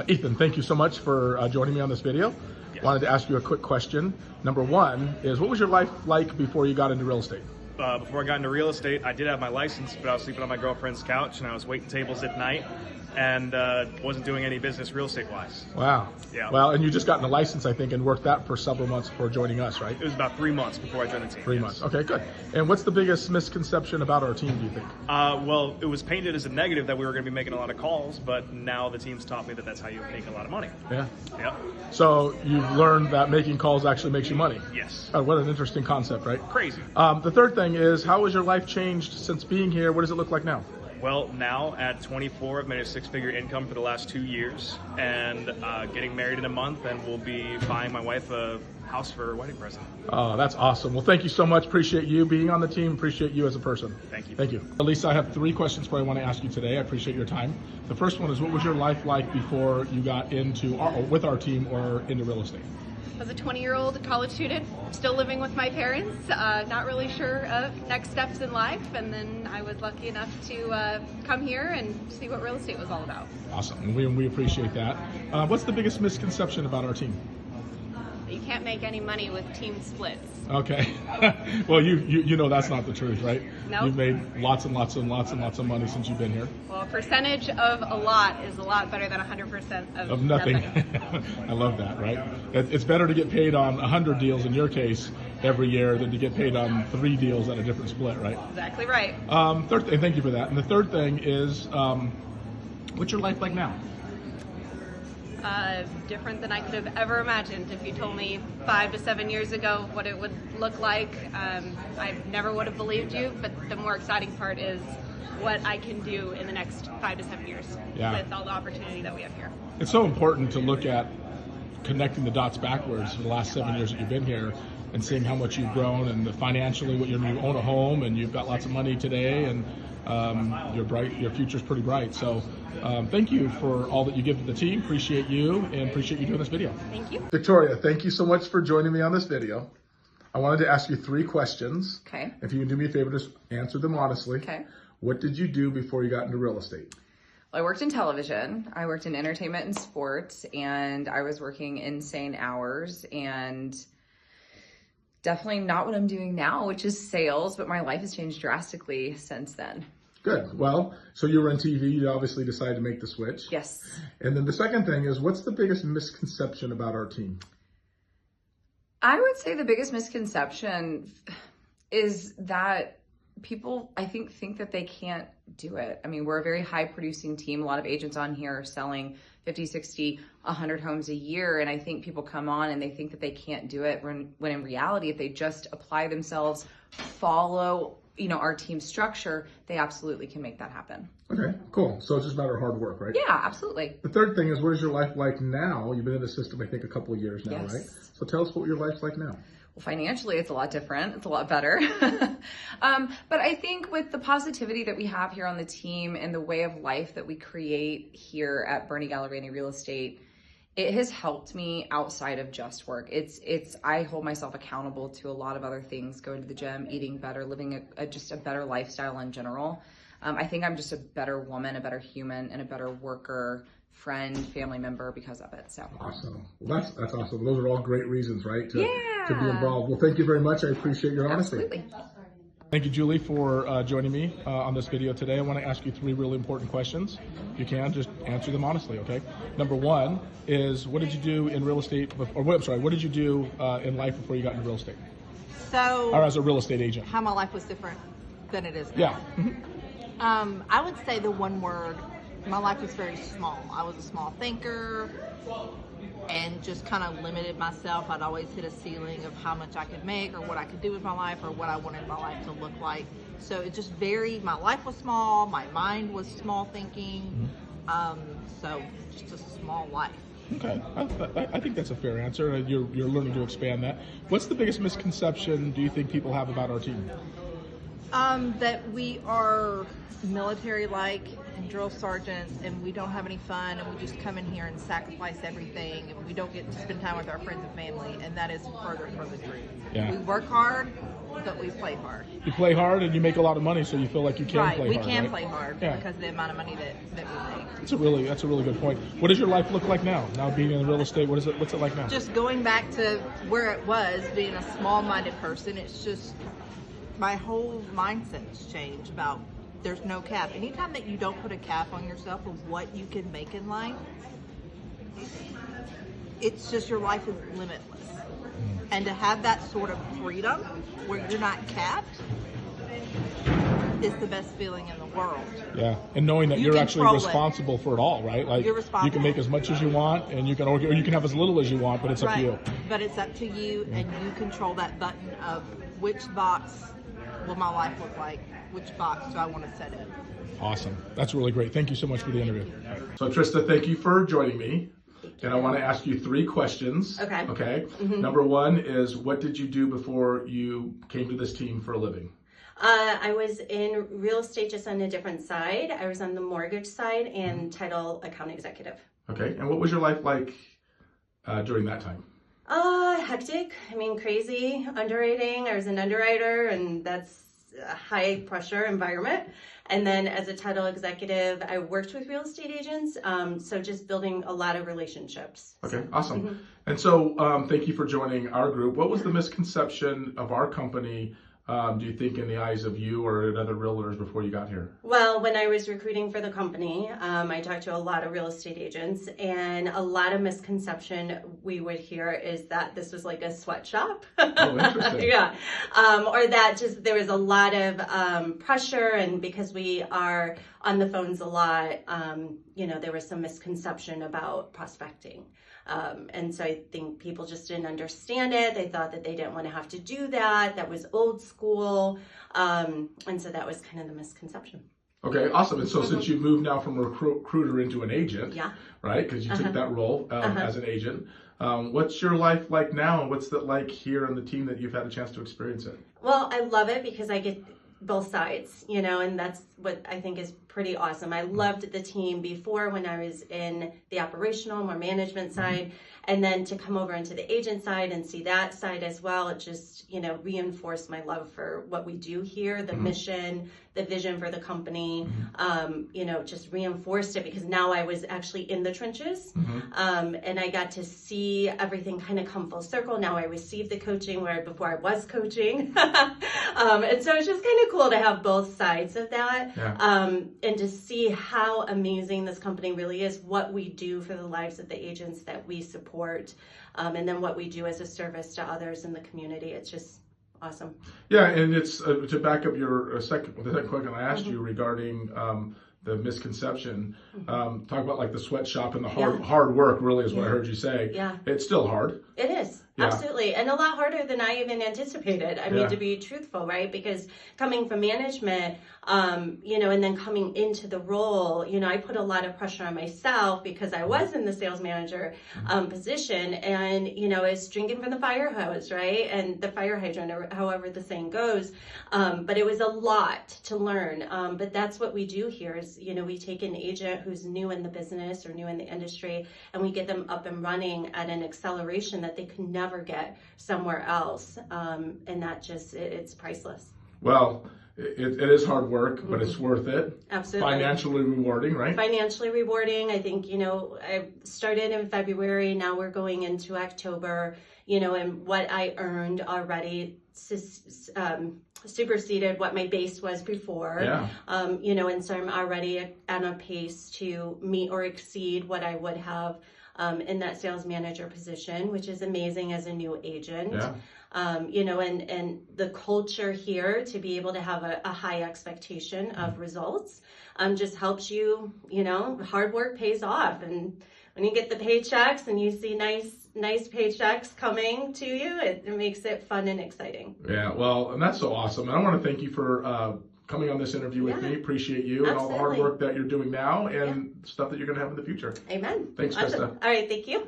Ethan, thank you so much for joining me on this video. Yes. Wanted to ask you a quick question. Number one is, what was your life like before you got into real estate? Before I got into real estate, I did have my license, but I was sleeping on my girlfriend's couch and I was waiting tables at night and wasn't doing any business real estate wise. Wow. Yeah. Well, and you just got a license, I think, and worked that for several months before joining us, right? It was about 3 months before I joined the team. 3 months. Okay, good. And what's the biggest misconception about our team, do you think? Well, it was painted as a negative that we were going to be making a lot of calls, but now the team's taught me that that's how you make a lot of money. Yeah. Yeah. So you've learned that making calls actually makes you money. Yes. What an interesting concept, right? Crazy. The third thing is, how has your life changed since being here? What does it look like now? Well, now at 24, I've made a 6-figure income for the last 2 years and getting married in a month, and we'll be buying my wife a house for her wedding present. Oh, that's awesome. Well, thank you so much. Appreciate you being on the team. Appreciate you as a person. Thank you. Thank you. Lisa, I have 3 questions for you I want to ask you today. I appreciate your time. The first one is, what was your life like before you got into with our team or into real estate? I was a 20-year-old college student, still living with my parents, not really sure of next steps in life, and then I was lucky enough to come here and see what real estate was all about. Awesome. We appreciate that. What's the biggest misconception about our team? You can't make any money with team splits. Okay. Well, you know that's not the truth, right? Nope. You've made lots and lots and lots and lots of money since you've been here. Well, a percentage of a lot is a lot better than 100% of nothing. nothing. I love that, right? It's better to get paid on 100 deals in your case every year than to get paid on 3 deals at a different split, right? Exactly right. Third thing, thank you for that. And the third thing is, what's your life like now? Different than I could have ever imagined. If you told me 5 to 7 years ago what it would look like, I never would have believed you. But the more exciting part is what I can do in the next 5 to 7 years with all the opportunity that we have here. It's so important to look at connecting the dots backwards for the last 7 years that you've been here and seeing how much you've grown and financially you own a home and you've got lots of money today and your future's pretty bright. So thank you for all that you give to the team. Appreciate you and appreciate you doing this video. Thank you. Victoria, thank you so much for joining me on this video. I wanted to ask you 3 questions. Okay. If you can do me a favor, just answer them honestly. Okay. What did you do before you got into real estate? Well, I worked in television. I worked in entertainment and sports, and I was working insane hours, and definitely not what I'm doing now, which is sales, but my life has changed drastically since then. Good. Well, so you were on TV, you obviously decided to make the switch. Yes. And then the second thing is, what's the biggest misconception about our team? I would say the biggest misconception is that people, I think that they can't do it. I mean, we're a very high producing team. A lot of agents on here are selling 50, 60, 100 homes a year. And I think people come on and they think that they can't do it when in reality, if they just apply themselves, follow, our team structure, they absolutely can make that happen. Okay, cool. So it's just a matter of hard work, right? Yeah, absolutely. The third thing is, what is your life like now? You've been in the system, I think, a couple of years now, Yes. right? So tell us what your life's like now. Well, financially, it's a lot different. It's a lot better. But I think with the positivity that we have here on the team and the way of life that we create here at Bernie Gallerani Real Estate, it has helped me outside of just work. I hold myself accountable to a lot of other things, going to the gym, eating better, living just a better lifestyle in general. I think I'm just a better woman, a better human, and a better worker, friend, family member because of it. So awesome. Well, that's awesome. Those are all great reasons, right? To be Yeah. involved. Well, thank you very much. I appreciate your honesty. Absolutely. Thank you, Julie, for joining me on this video today. I want to ask you 3 really important questions. If you can, just answer them honestly, okay? Number 1 is, what did you do in real estate, what did you do in life before you got into real estate? Or as a real estate agent? How my life was different than it is now. Yeah. Mm-hmm. I would say the one word, my life was very small. I was a small thinker and just kind of limited myself. I'd always hit a ceiling of how much I could make or what I could do with my life or what I wanted my life to look like. So it just varied. My life was small. My mind was small thinking. So just a small life. Okay, I think that's a fair answer. You're learning to expand that. What's the biggest misconception do you think people have about our team? That we are military-like and drill sergeants and we don't have any fun and we just come in here and sacrifice everything and we don't get to spend time with our friends and family, and that is further from the truth. Yeah. We work hard, but we play hard. You play hard and you make a lot of money, so you feel like you can Right, play we hard. can right? play hard Yeah. because of the amount of money that we make. That's a really good point. What does your life look like now? Now being in real estate, what's it like now? Just going back to where it was, being a small-minded person, it's just my whole mindset's changed about there's no cap. Anytime that you don't put a cap on yourself of what you can make in life, it's just your life is limitless. And to have that sort of freedom where you're not capped is the best feeling in the world. Yeah, and knowing that you're actually control it. responsible for it all, right? Like You're responsible. you can make as much as you want, and you can or you can have as little as you want, but it's up to you. But it's up to you, and you control that button of which box will my life look like, which box do I want to set in. Awesome. That's really great. Thank you so much for the interview. So Trista, thank you for joining me. And I want to ask you 3 questions. Okay. Okay. Number 1 is, what did you do before you came to this team for a living? I was in real estate, just on a different side. I was on the mortgage side and title account executive. Okay. And what was your life like during that time? Hectic. I mean, crazy. Underwriting. I was an underwriter, and that's a high pressure environment. And then as a title executive, I worked with real estate agents. So just building a lot of relationships. Okay, awesome. And so thank you for joining our group. What was the misconception of our company, do you think, in the eyes of you or other realtors before you got here? Well, when I was recruiting for the company, I talked to a lot of real estate agents, and a lot of misconception we would hear is that this was like a sweatshop. Oh, interesting. Yeah. Or that just there was a lot of pressure, and because we are on the phones a lot, there was some misconception about prospecting. And so I think people just didn't understand it. They thought that they didn't want to have to do that. That was old school. And so that was kind of the misconception. Okay, awesome. And so since you moved now from a recruiter into an agent, Yeah. right, because you took that role as an agent, what's your life like now, and what's that like here on the team that you've had a chance to experience it? Well, I love it because I get both sides, and that's what I think is pretty awesome. I loved the team before when I was in the operational, more management side, and then to come over into the agent side and see that side as well, it just, reinforced my love for what we do here, the mission, the vision for the company, just reinforced it because now I was actually in the trenches, and I got to see everything kind of come full circle. Now I received the coaching where before I was coaching. And so it's just kind of cool to have both sides of that. Yeah. And to see how amazing this company really is, what we do for the lives of the agents that we support, and then what we do as a service to others in the community. It's just awesome. Yeah, and it's to back up your the second question I asked you regarding the misconception. Talk about like the sweatshop and the hard work really is what I heard you say. Yeah. It's still hard. It is. Yeah. Absolutely. And a lot harder than I even anticipated. I mean, to be truthful, right? Because coming from management, and then coming into the role, I put a lot of pressure on myself because I was in the sales manager position, and, I was drinking from the fire hose, right? And the fire hydrant, or however the saying goes. But it was a lot to learn. But that's what we do here is, we take an agent who's new in the business or new in the industry, and we get them up and running at an acceleration that they could never get somewhere else. And that just, it's priceless. Well, it is hard work, but it's worth it. Absolutely. Financially rewarding, right? Financially rewarding. I think, I started in February. Now we're going into October, and what I earned already superseded what my base was before. Yeah. And so I'm already on a pace to meet or exceed what I would have in that sales manager position, which is amazing as a new agent. Yeah. And the culture here to be able to have a high expectation of results just helps you, hard work pays off. And when you get the paychecks and you see nice paychecks coming to you, it makes it fun and exciting. Yeah, well, and that's so awesome. And I want to thank you for coming on this interview with me. Appreciate you and all the hard work that you're doing now and stuff that you're going to have in the future. Amen. Thanks, Awesome. Krista. All right, thank you.